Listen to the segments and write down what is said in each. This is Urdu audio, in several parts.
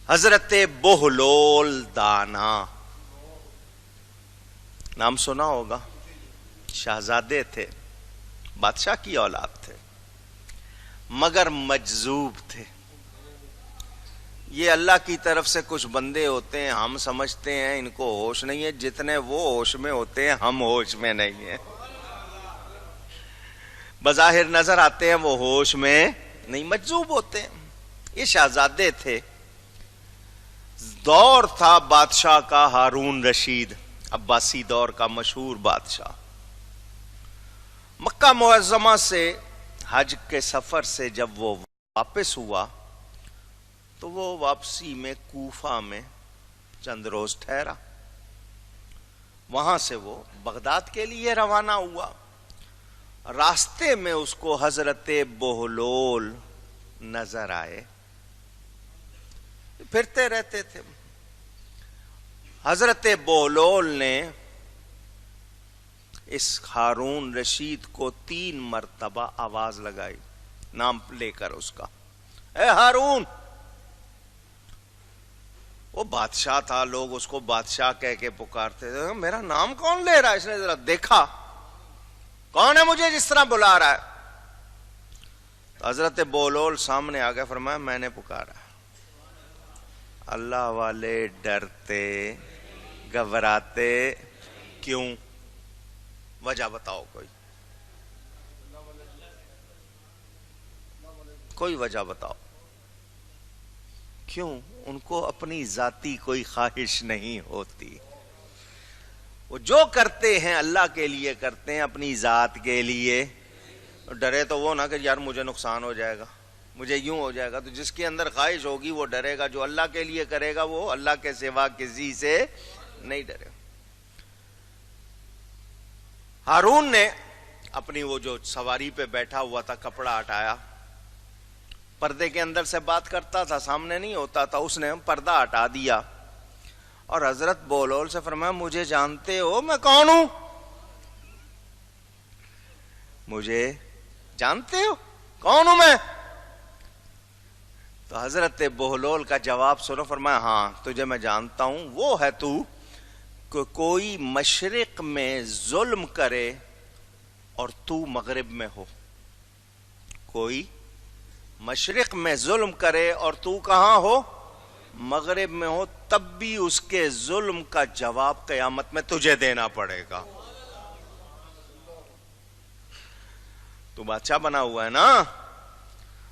حضرت بہلول دانا نام سنا ہوگا، شہزادے تھے، بادشاہ کی اولاد تھے، مگر مجذوب تھے۔ یہ اللہ کی طرف سے کچھ بندے ہوتے ہیں، ہم سمجھتے ہیں ان کو ہوش نہیں ہے، جتنے وہ ہوش میں ہوتے ہیں ہم ہوش میں نہیں ہیں۔ بظاہر نظر آتے ہیں وہ ہوش میں نہیں، مجذوب ہوتے ہیں۔ یہ شہزادے تھے۔ دور تھا بادشاہ کا ہارون رشید، عباسی دور کا مشہور بادشاہ۔ مکہ معظمہ سے حج کے سفر سے جب وہ واپس ہوا تو وہ واپسی میں کوفہ میں چند روز ٹھہرا، وہاں سے وہ بغداد کے لیے روانہ ہوا۔ راستے میں اس کو حضرت بہلول نظر آئے، پھرتے رہتے تھے۔ حضرت بہلول نے اس ہارون رشید کو 3 مرتبہ آواز لگائی، نام لے کر اس کا، اے ہارون۔ وہ بادشاہ تھا، لوگ اس کو بادشاہ کہہ کے پکارتے تھے، میرا نام کون لے رہا ہے؟ اس نے ذرا دیکھا کون ہے مجھے جس طرح بلا رہا ہے؟ تو حضرت بہلول سامنے آ گئے، فرمایا میں نے پکارا۔ اللہ والے ڈرتے گھبراتے کیوں؟ وجہ بتاؤ، کوئی وجہ بتاؤ کیوں؟ ان کو اپنی ذاتی کوئی خواہش نہیں ہوتی، وہ جو کرتے ہیں اللہ کے لیے کرتے ہیں، اپنی ذات کے لیے۔ ڈرے تو وہ نہ کہ یار مجھے نقصان ہو جائے گا، مجھے یوں ہو جائے گا۔ تو جس کے اندر خواہش ہوگی وہ ڈرے گا، جو اللہ کے لیے کرے گا وہ اللہ کے سوا کسی سے نہیں ڈرے۔ ہارون نے اپنی وہ جو سواری پہ بیٹھا ہوا تھا کپڑا ہٹایا، پردے کے اندر سے بات کرتا تھا، سامنے نہیں ہوتا تھا، اس نے پردہ ہٹا دیا اور حضرت بہلول سے فرمایا مجھے جانتے ہو میں کون ہوں؟ مجھے جانتے ہو کون ہوں میں؟ تو حضرت بہلول کا جواب سنو، فرمایا ہاں تجھے میں جانتا ہوں، وہ ہے تو کہ کوئی مشرق میں ظلم کرے اور تو مغرب میں ہو۔ کوئی مشرق میں ظلم کرے اور تو کہاں ہو؟ مغرب میں ہو، تب بھی اس کے ظلم کا جواب قیامت میں تجھے دینا پڑے گا۔ تو بادشاہ بنا ہوا ہے نا،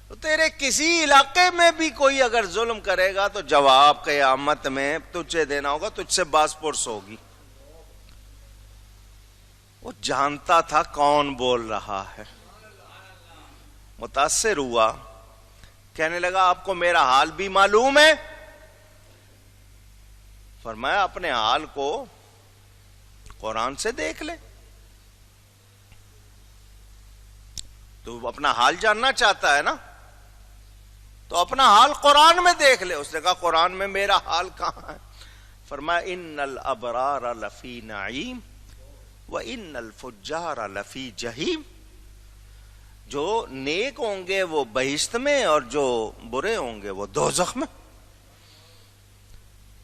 تو تیرے کسی علاقے میں بھی کوئی اگر ظلم کرے گا تو جواب قیامت میں تجھے دینا ہوگا، تجھ سے باز پرس ہوگی۔ وہ جانتا تھا کون بول رہا ہے، متاثر ہوا، کہنے لگا آپ کو میرا حال بھی معلوم ہے؟ فرمایا اپنے حال کو قرآن سے دیکھ لے۔ تو اپنا حال جاننا چاہتا ہے نا، تو اپنا حال قرآن میں دیکھ لے۔ اس نے کہا قرآن میں میرا حال کہاں ہے؟ فرمایا ان الابرار لفی نعیم وان الفجار لفی جہیم۔ جو نیک ہوں گے وہ بہشت میں اور جو برے ہوں گے وہ دوزخ میں۔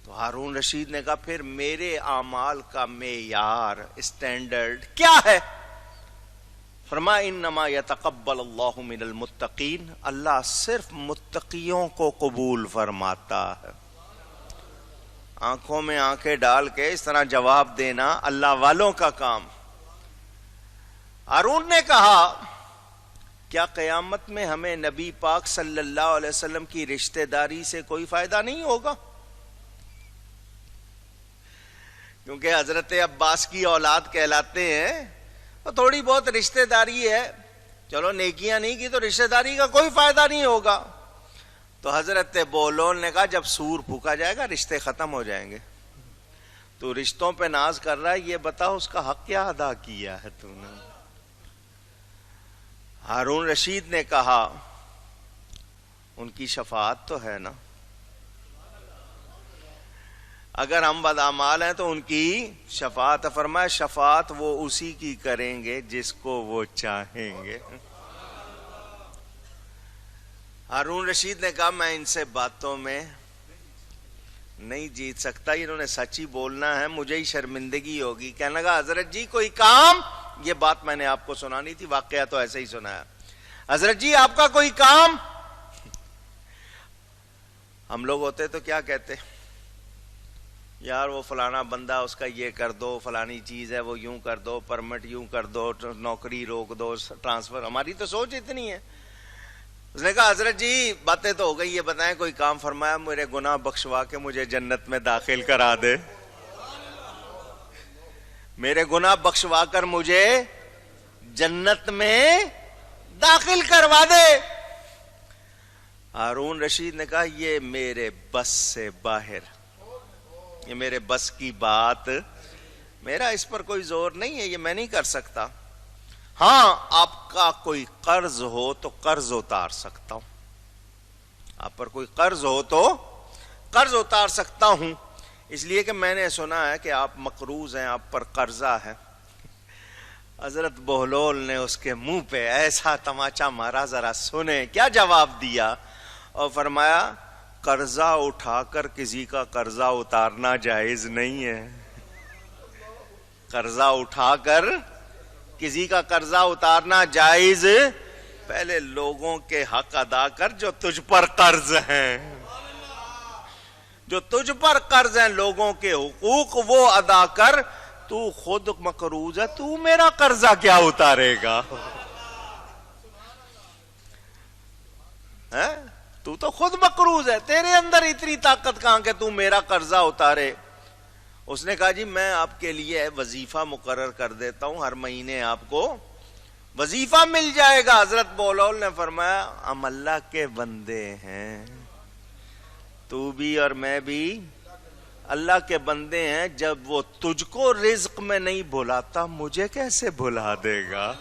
تو ہارون رشید نے کہا پھر میرے اعمال کا معیار اسٹینڈرڈ کیا ہے؟ فرمایا انما یتقبل اللہ من المتقین، اللہ صرف متقیوں کو قبول فرماتا ہے۔ آنکھوں میں آنکھیں ڈال کے اس طرح جواب دینا اللہ والوں کا کام۔ ہارون نے کہا کیا قیامت میں ہمیں نبی پاک صلی اللہ علیہ وسلم کی رشتہ داری سے کوئی فائدہ نہیں ہوگا؟ کیونکہ حضرت عباس کی اولاد کہلاتے ہیں، تو تھوڑی بہت رشتہ داری ہے، چلو نیکیاں نہیں کی تو رشتہ داری کا کوئی فائدہ نہیں ہوگا۔ تو حضرت بہلول نے کہا جب سور پھونکا جائے گا رشتے ختم ہو جائیں گے، تو رشتوں پہ ناز کر رہا ہے، یہ بتا اس کا حق کیا ادا کیا ہے تو نے؟ ہارون رشید نے کہا ان کی شفاعت تو ہے نا، اگر ہم بدعمال ہیں تو ان کی شفاعت۔ فرمایا شفاعت وہ اسی کی کریں گے جس کو وہ چاہیں گے۔ ہارون رشید نے کہا میں ان سے باتوں میں نہیں جیت سکتا، انہوں نے سچ ہی بولنا ہے، مجھے ہی شرمندگی ہوگی. کہنے لگا حضرت جی کوئی کام. یہ بات میں نے آپ کو سنانی تھی، واقعہ تو ایسے ہی سنایا. حضرت جی آپ کا کوئی کام. ہم لوگ ہوتے تو کیا کہتے، یار وہ فلانا بندہ اس کا یہ کر دو، فلانی چیز ہے وہ یوں کر دو، پرمٹ یوں کر دو، نوکری روک دو، ٹرانسفر. ہماری تو سوچ اتنی ہے. اس نے کہا حضرت جی باتیں تو ہو گئی، یہ بتائیں کوئی کام فرمایا میرے گناہ بخشوا کے مجھے جنت میں داخل کرا دے، میرے گناہ بخشوا کر مجھے جنت میں داخل کروا دے. ہارون رشید نے کہا یہ میرے بس سے باہر، یہ میرے بس کی بات، میرا اس پر کوئی زور نہیں ہے، یہ میں نہیں کر سکتا. ہاں آپ کا کوئی قرض ہو تو قرض اتار سکتا ہوں، آپ پر کوئی قرض ہو تو قرض اتار سکتا ہوں، اس لیے کہ میں نے سنا ہے کہ آپ مقروض ہیں، آپ پر قرضہ ہے. حضرت بہلول نے اس کے منہ پہ ایسا تماچا مارا، ذرا سنیں کیا جواب دیا. اور فرمایا قرضہ اٹھا کر کسی کا قرضہ اتارنا جائز نہیں ہے. قرضہ اٹھا کر کسی کا قرضہ اتارنا جائز، پہلے لوگوں کے حق ادا کر جو تجھ پر قرض ہیں، جو تجھ پر قرض ہیں، لوگوں کے حقوق وہ ادا کر. تو خود مقروض ہے، تو میرا قرضہ کیا اتارے گا؟ تو تو خود مقروض ہے، تیرے اندر اتنی طاقت کہاں کہ تو میرا قرضہ اتارے. اس نے کہا جی میں آپ کے لیے وظیفہ مقرر کر دیتا ہوں، ہر مہینے آپ کو وظیفہ مل جائے گا. حضرت بہلول نے فرمایا ہم اللہ کے بندے ہیں، تو بھی اور میں بھی اللہ کے بندے ہیں، جب وہ تجھ کو رزق میں نہیں بلاتا مجھے کیسے بلا دے گا؟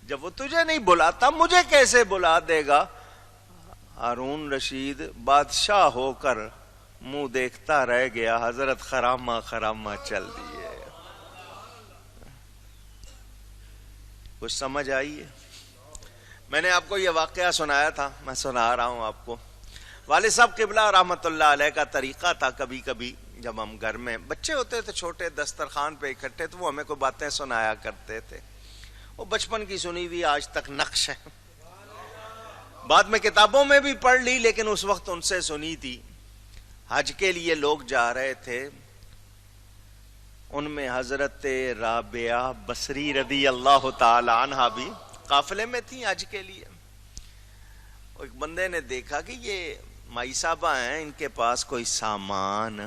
جب وہ تجھے نہیں بلاتا مجھے کیسے بلا دے گا؟ ہارون رشید بادشاہ ہو کر منہ دیکھتا رہ گیا. حضرت خرامہ خرامہ چل دیے. کچھ سمجھ آئی ہے؟ میں نے آپ کو یہ واقعہ سنایا تھا، میں سنا رہا ہوں آپ کو. والد صاحب قبلہ رحمۃ اللہ علیہ کا طریقہ تھا، کبھی کبھی جب ہم گھر میں بچے ہوتے تھے چھوٹے، دسترخوان پہ اکٹھے، تو وہ ہمیں کوئی باتیں سنایا کرتے تھے. وہ بچپن کی سنی ہوئی آج تک نقش ہے، بعد میں کتابوں میں بھی پڑھ لی، لیکن اس وقت ان سے سنی تھی. حج کے لیے لوگ جا رہے تھے، ان میں حضرت رابعہ بصری رضی اللہ تعالی عنہا بھی قافلے میں تھیں حج کے لیے. ایک بندے نے دیکھا کہ یہ مائی صاحبہ ہیں، ان کے پاس کوئی سامان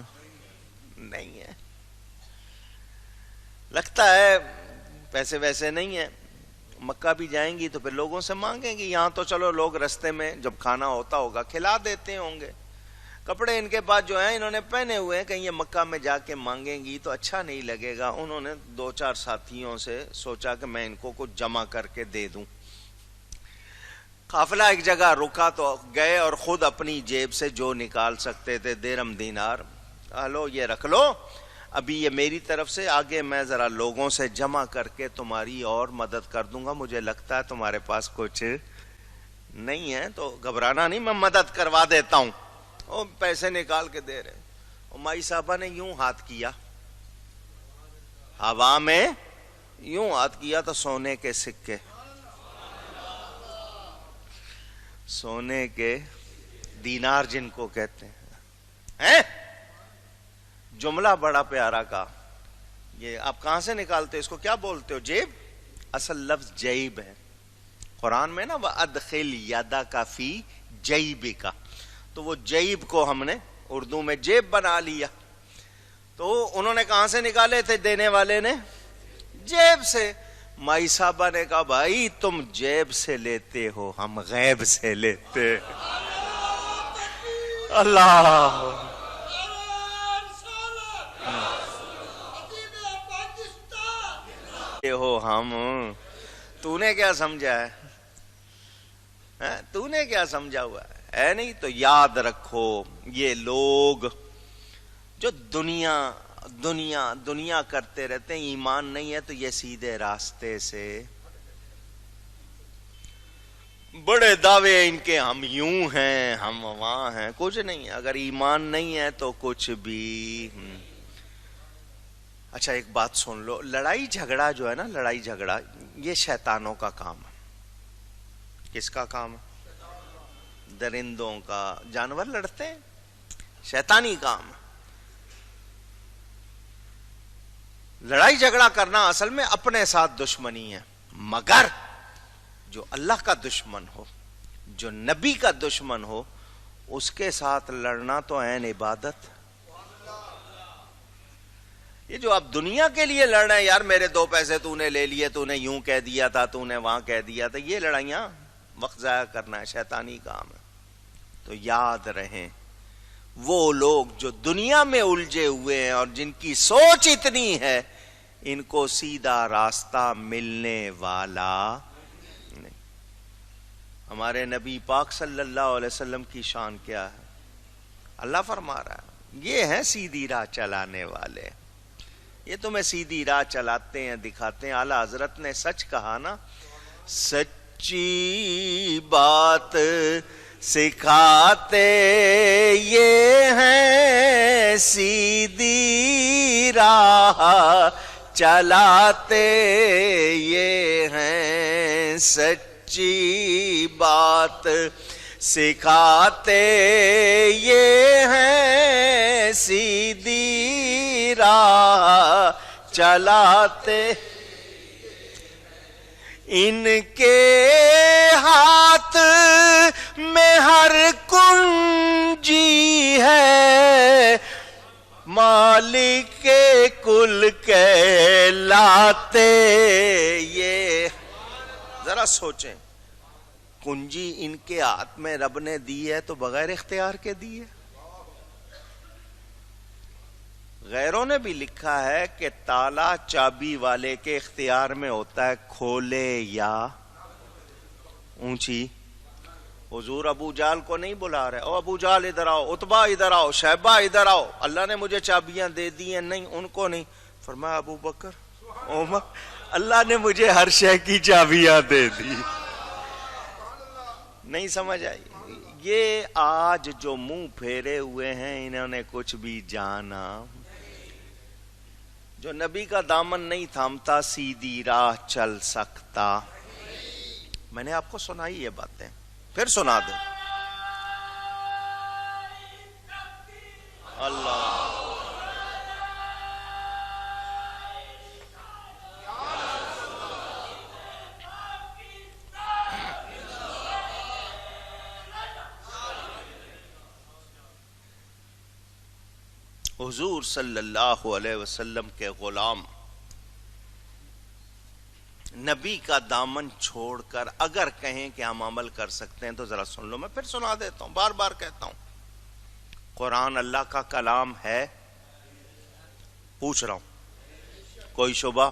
نہیں ہے، لگتا ہے پیسے ویسے نہیں ہیں، مکہ بھی جائیں گی تو پھر لوگوں سے مانگیں گی، یہاں تو چلو لوگ رستے میں جب کھانا ہوتا ہوگا کھلا دیتے ہوں گے. کپڑے ان کے پاس جو ہیں انہوں نے پہنے ہوئے ہیں، کہیں یہ مکہ میں جا کے مانگیں گی تو اچھا نہیں لگے گا. انہوں نے 2-4 ساتھیوں سے سوچا کہ میں ان کو کچھ جمع کر کے دے دوں. قافلہ ایک جگہ رکا تو گئے اور خود اپنی جیب سے جو نکال سکتے تھے درہم دینار، لو یہ رکھ لو، ابھی یہ میری طرف سے، آگے میں ذرا لوگوں سے جمع کر کے تمہاری اور مدد کر دوں گا، مجھے لگتا ہے تمہارے پاس کچھ نہیں ہے تو گھبرانا نہیں، میں مدد کروا دیتا ہوں. وہ پیسے نکال کے دے رہے. مائی صاحبہ نے یوں ہاتھ کیا، ہوا میں یوں ہاتھ کیا تو سونے کے سکے، سونے کے دینار جن کو کہتے ہیں. جملہ بڑا پیارا کا، یہ آپ کہاں سے نکالتے، اس کو کیا بولتے ہو؟ جیب. اصل لفظ جیب ہے قرآن میں نا، وَأَدْخِلْ يَدَكَ فِي جَيْبِكَ، تو وہ جیب کو ہم نے اردو میں جیب بنا لیا. تو انہوں نے کہاں سے نکالے تھے دینے والے نے؟ جیب سے. مائی صاحبہ نے کہا بھائی تم جیب سے لیتے ہو، ہم غیب سے لیتے. اللہ ہو ہم، تو نے کیا سمجھا ہے؟ تو نے کیا سمجھا ہوا ہے نہیں؟ تو یاد رکھو یہ لوگ جو دنیا دنیا دنیا کرتے رہتے ہیں، ایمان نہیں ہے تو یہ سیدھے راستے سے بڑے دعوے ان کے، ہم یوں ہیں ہم وہاں ہیں، کچھ نہیں، اگر ایمان نہیں ہے تو کچھ بھی۔ اچھا ایک بات سن لو، لڑائی جھگڑا جو ہے نا، لڑائی جھگڑا یہ شیطانوں کا کام ہے۔ کس کا کام ہے؟ درندوں کا، جانور لڑتے ہیں، شیطانی کام ہے۔ لڑائی جھگڑا کرنا اصل میں اپنے ساتھ دشمنی ہے، مگر جو اللہ کا دشمن ہو، جو نبی کا دشمن ہو، اس کے ساتھ لڑنا تو عین عبادت۔ یہ جو آپ دنیا کے لیے لڑ رہے ہیں، یار میرے 2 پیسے تو نے لے لیے، تو نے یوں کہہ دیا تھا، تو نے وہاں کہہ دیا تھا، یہ لڑائیاں وقت ضائع کرنا ہے، شیطانی کام ہے۔ تو یاد رہیں وہ لوگ جو دنیا میں الجھے ہوئے ہیں اور جن کی سوچ اتنی ہے، ان کو سیدھا راستہ ملنے والا نہیں۔ ہمارے نبی پاک صلی اللہ علیہ وسلم کی شان کیا ہے؟ اللہ فرما رہا ہے یہ ہیں سیدھی راہ چلانے والے، یہ تمہیں سیدھی راہ چلاتے ہیں، دکھاتے ہیں۔ اعلیٰ حضرت نے سچ کہا نا، سچی بات سکھاتے یہ ہیں، سیدھی راہ چلاتے یہ ہیں، سچی بات سکھاتے یہ ہیں، سیدھی راہ چلاتے۔ ان کے ہاتھ میں ہر کنجی ہے، مالک کل کہلاتے یہ۔ ذرا سوچیں، کنجی ان کے ہاتھ میں رب نے دی ہے تو بغیر اختیار کے دی ہے؟ غیروں نے بھی لکھا ہے کہ تالا چابی والے کے اختیار میں ہوتا ہے، کھولے یا اونچی۔ حضور ابو جال کو نہیں بلا رہے، او ابو جال ادھر آؤ، عتبہ ادھر آؤ، شیبہ ادھر آؤ، اللہ نے مجھے چابیاں دے دی ہیں، نہیں ان کو نہیں۔ فرمایا ابو بکر، عمر، اللہ نے مجھے ہر شے کی چابیاں دے دی۔ نہیں سمجھ آئی؟ یہ آج جو منہ پھیرے ہوئے ہیں، انہوں نے کچھ بھی جانا۔ جو نبی کا دامن نہیں تھامتا سیدھی راہ چل سکتا۔ میں نے آپ کو سنائی یہ باتیں، پھر سنا دیں۔ اللہ حضور صلی اللہ علیہ وسلم کے غلام نبی کا دامن چھوڑ کر اگر کہیں کہ ہم عمل کر سکتے ہیں تو ذرا سن لو، میں پھر سنا دیتا ہوں، بار بار کہتا ہوں، قرآن اللہ کا کلام ہے؟ پوچھ رہا ہوں، کوئی شبہ؟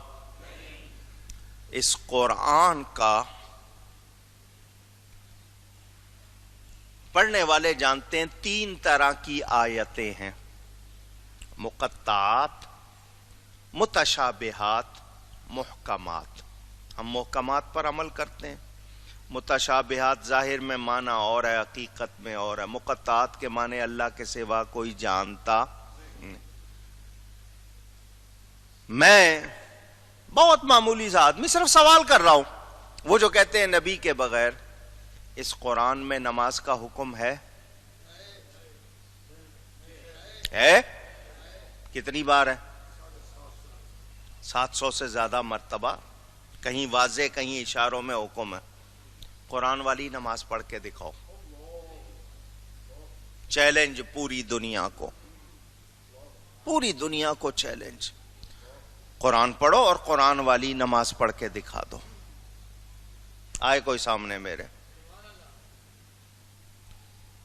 اس قرآن کا پڑھنے والے جانتے ہیں 3 طرح کی آیتیں ہیں، مقطعات، متشابہات، محکمات۔ ہم محکمات پر عمل کرتے ہیں، متشابہات ظاہر میں معنی اور ہے، حقیقت میں اور ہے، مقطعات کے معنی اللہ کے سوا کوئی جانتا نہیں۔ میں بہت معمولی سا آدمی صرف سوال کر رہا ہوں، وہ جو کہتے ہیں نبی کے بغیر اس قرآن میں نماز کا حکم ہے؟ کتنی بار ہے؟ 700 سے زیادہ مرتبہ، کہیں واضح کہیں اشاروں میں حکم ہے۔ قرآن والی نماز پڑھ کے دکھاؤ، چیلنج پوری دنیا کو، پوری دنیا کو چیلنج، قرآن پڑھو اور قرآن والی نماز پڑھ کے دکھا دو۔ آئے کوئی سامنے میرے؟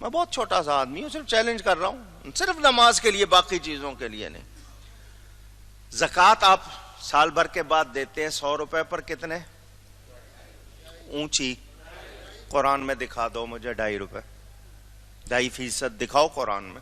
میں بہت چھوٹا سا آدمی ہوں، صرف چیلنج کر رہا ہوں، صرف نماز کے لیے، باقی چیزوں کے لیے نہیں۔ زکوٰۃ آپ سال بھر کے بعد دیتے ہیں، 100 روپے پر کتنے؟ اونچی، قرآن میں دکھا دو مجھے 2.5 روپے، 2.5% دکھاؤ قرآن میں۔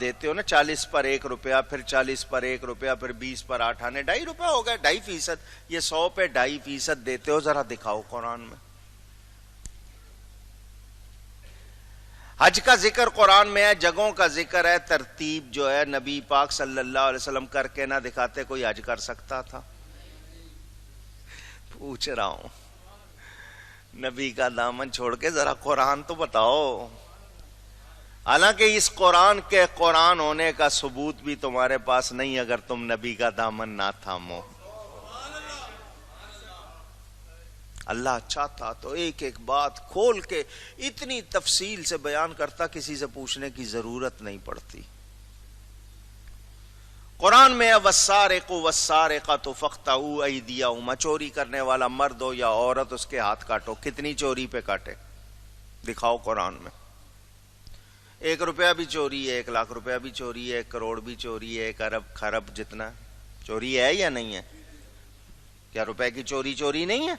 دیتے ہو نا، 40 پر 1 روپیہ، پھر 40 پر 1 روپیہ، پھر 20 پر 8 آنے، 2.5 روپیہ ہو گئے، 2.5%. یہ 100 پہ 2.5% دیتے ہو، ذرا دکھاؤ قرآن میں. حج کا ذکر قرآن میں ہے، جگہوں کا ذکر ہے، ترتیب جو ہے نبی پاک صلی اللہ علیہ وسلم کر کے نہ دکھاتے کوئی حج کر سکتا تھا؟ پوچھ رہا ہوں، نبی کا دامن چھوڑ کے ذرا قرآن تو بتاؤ. حالانکہ اس قرآن کے قرآن ہونے کا ثبوت بھی تمہارے پاس نہیں اگر تم نبی کا دامن نہ تھامو. اللہ چاہتا تو ایک ایک بات کھول کے اتنی تفصیل سے بیان کرتا، کسی سے پوچھنے کی ضرورت نہیں پڑتی. قرآن میں وَالسَّارِقُ وَالسَّارِقَةُ فَاقْطَعُوا أَيْدِيَهُمَا، چوری کرنے والا مرد ہو یا عورت اس کے ہاتھ کاٹو. کتنی چوری پہ کاٹے دکھاؤ قرآن میں. 1 روپیہ بھی چوری ہے، 1 لاکھ روپیہ بھی چوری ہے، 1 کروڑ بھی چوری ہے، 1 ارب خرب جتنا چوری ہے یا نہیں ہے؟ کیا روپے کی چوری چوری نہیں ہے؟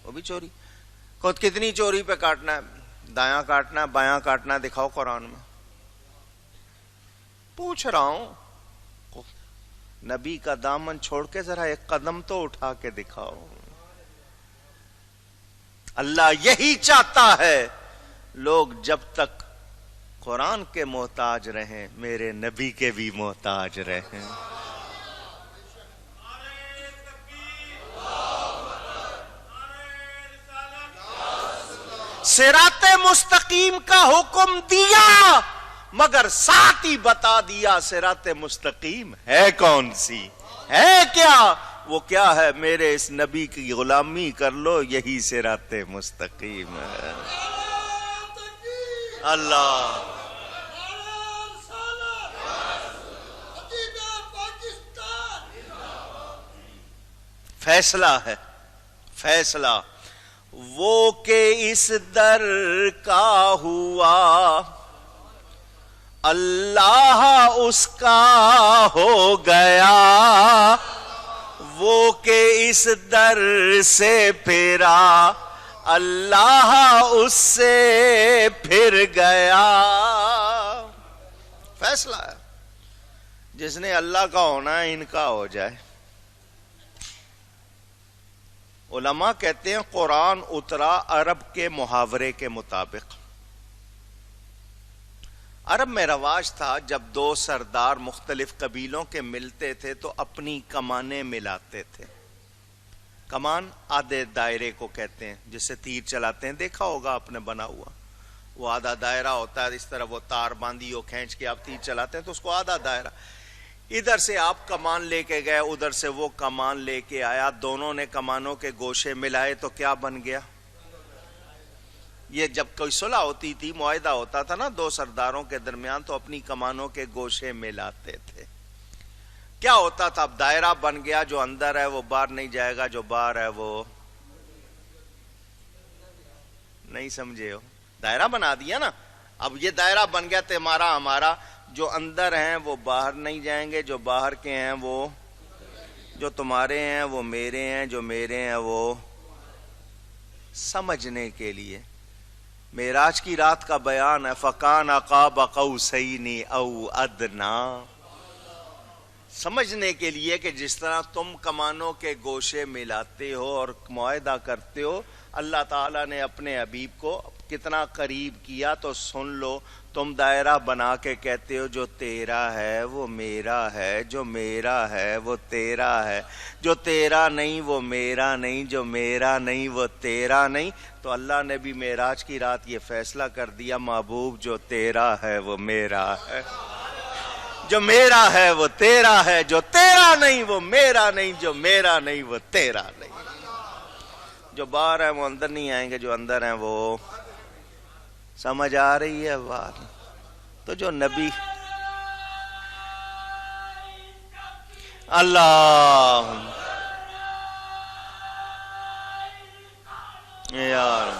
وہ بھی چوری. خود کتنی چوری پہ کاٹنا ہے؟ دایاں کاٹنا ہے، بایاں کاٹنا ہے، دکھاؤ قرآن میں. پوچھ رہا ہوں، نبی کا دامن چھوڑ کے ذرا ایک قدم تو اٹھا کے دکھاؤ. اللہ یہی چاہتا ہے لوگ جب تک قرآن کے محتاج رہیں میرے نبی کے بھی محتاج رہیں. صراط مستقیم کا حکم دیا مگر ساتھ ہی بتا دیا صراط مستقیم ہے کون سی، ہے کیا؟ وہ کیا ہے؟ میرے اس نبی کی غلامی کر لو، یہی صراط مستقیم ہے. اللہ فیصلہ ہے، فیصلہ وہ کہ اس در کا ہوا اللہ اس کا ہو گیا، وہ کہ اس در سے پھرا اللہ اس سے پھر گیا. فیصلہ ہے، جس نے اللہ کا ہونا ہے ان کا ہو جائے. علماء کہتے ہیں قرآن اترا عرب کے محاورے کے مطابق. عرب میں رواج تھا جب 2 سردار مختلف قبیلوں کے ملتے تھے تو اپنی کمانیں ملاتے تھے. کمان آدھے دائرے کو کہتے ہیں، جس سے تیر چلاتے ہیں، دیکھا ہوگا آپ نے بنا ہوا. وہ آدھا دائرہ ہوتا ہے، اس طرح وہ تار باندھی ہو کھینچ کے آپ تیر چلاتے ہیں تو اس کو آدھا دائرہ. ادھر سے آپ کمان لے کے گئے، ادھر سے وہ کمان لے کے آیا، دونوں نے کمانوں کے گوشے ملائے تو کیا بن گیا؟ یہ جب کوئی صلح ہوتی تھی، معاہدہ ہوتا تھا نا 2 سرداروں کے درمیان، تو اپنی کمانوں کے گوشے ملاتے تھے. کیا ہوتا تھا؟ اب دائرہ بن گیا، جو اندر ہے وہ باہر نہیں جائے گا، جو باہر ہے وہ نہیں سمجھے ہو. دائرہ بنا دیا نا. اب یہ دائرہ بن گیا تمہارا ہمارا، جو اندر ہیں وہ باہر نہیں جائیں گے، جو باہر کے ہیں وہ، جو تمہارے ہیں وہ میرے ہیں، جو میرے ہیں وہ. سمجھنے کے لیے معراج کی رات کا بیان ہے، فَكَانَ قَابَ قَوْسَيْنِ أَوْ أَدْنَىٰ. سمجھنے کے لیے کہ جس طرح تم کمانوں کے گوشے ملاتے ہو اور معاہدہ کرتے ہو، اللہ تعالیٰ نے اپنے حبیب کو کتنا قریب کیا. تو سن لو، تم دائرہ بنا کے کہتے ہو جو تیرا ہے وہ میرا ہے، جو میرا ہے وہ تیرا ہے، جو تیرا نہیں وہ میرا نہیں، جو میرا نہیں وہ تیرا نہیں. تو اللہ نے بھی معراج کی رات یہ فیصلہ کر دیا، محبوب جو تیرا ہے وہ میرا ہے، جو میرا ہے وہ تیرا ہے، جو تیرا نہیں وہ میرا نہیں، جو میرا نہیں وہ تیرا نہیں. جو باہر ہیں وہ اندر نہیں آئیں گے، جو اندر ہیں وہ. سمجھ آ رہی ہے بات؟ تو جو نبی اللہ یار